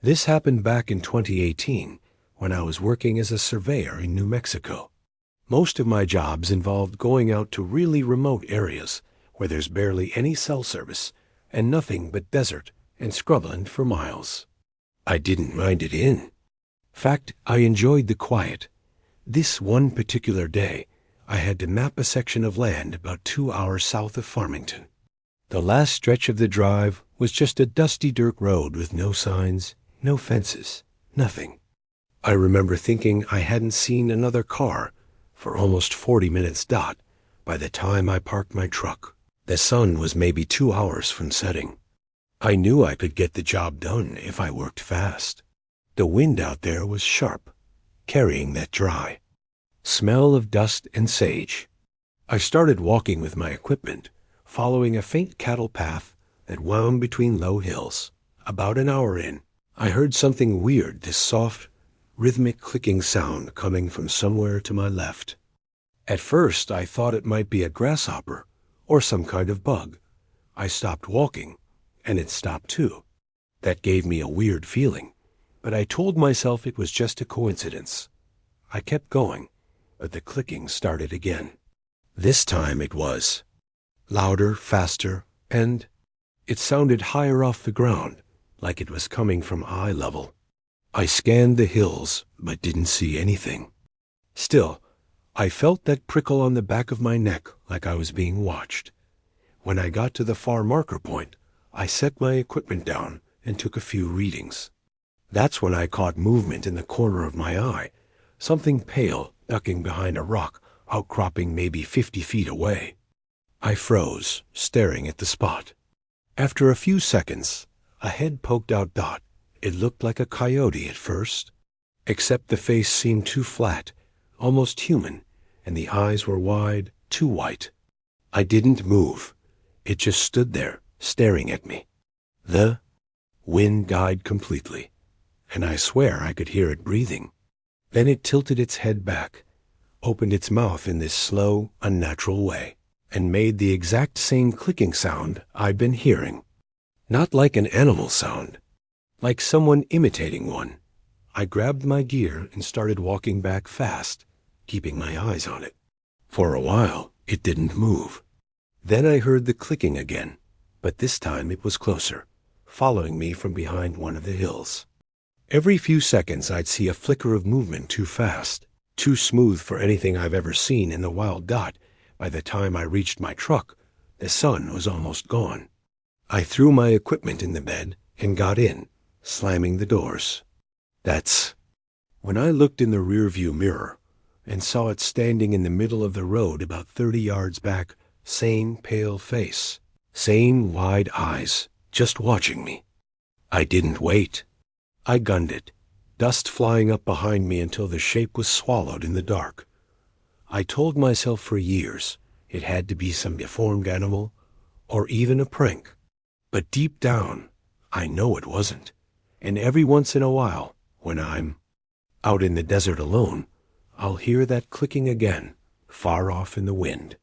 This happened back in 2018 when I was working as a surveyor in New Mexico. Most of my jobs involved going out to really remote areas where there's barely any cell service and nothing but desert and scrubland for miles. I didn't mind it in fact, I enjoyed the quiet. This one particular day, I had to map a section of land about 2 hours south of Farmington. The last stretch of the drive was just a dusty dirt road with no signs, no fences, nothing. I remember thinking I hadn't seen another car for almost 40 minutes dot by the time I parked my truck. The sun was maybe 2 hours from setting. I knew I could get the job done if I worked fast. The wind out there was sharp, carrying that dry smell of dust and sage. I started walking with my equipment, following a faint cattle path that wound between low hills. About an hour in, I heard something weird, this soft, rhythmic clicking sound coming from somewhere to my left. At first, I thought it might be a grasshopper or some kind of bug. I stopped walking, and it stopped too. That gave me a weird feeling, but I told myself it was just a coincidence. I kept going, but the clicking started again. This time it was louder, faster, and it sounded higher off the ground, like it was coming from eye level. I scanned the hills, but didn't see anything. Still, I felt that prickle on the back of my neck like I was being watched. When I got to the far marker point, I set my equipment down and took a few readings. That's when I caught movement in the corner of my eye, something pale ducking behind a rock outcropping maybe 50 feet away. I froze, staring at the spot. After a few seconds, a head poked out dot. It looked like a coyote at first, except the face seemed too flat, almost human, and the eyes were wide, too white. I didn't move. It just stood there, staring at me. The wind died completely, and I swear I could hear it breathing. Then it tilted its head back, opened its mouth in this slow, unnatural way, and made the exact same clicking sound I'd been hearing. Not like an animal sound, like someone imitating one. I grabbed my gear and started walking back fast, keeping my eyes on it. For a while, it didn't move. Then I heard the clicking again, but this time it was closer, following me from behind one of the hills. Every few seconds I'd see a flicker of movement too fast, too smooth for anything I've ever seen in the wild dot. By the time I reached my truck, the sun was almost gone. I threw my equipment in the bed and got in, slamming the doors. That's when I looked in the rearview mirror and saw it standing in the middle of the road about 30 yards back, same pale face, same wide eyes, just watching me. I didn't wait. I gunned it, dust flying up behind me until the shape was swallowed in the dark. I told myself for years it had to be some deformed animal or even a prank. But deep down, I know it wasn't. And every once in a while, when I'm out in the desert alone, I'll hear that clicking again, far off in the wind.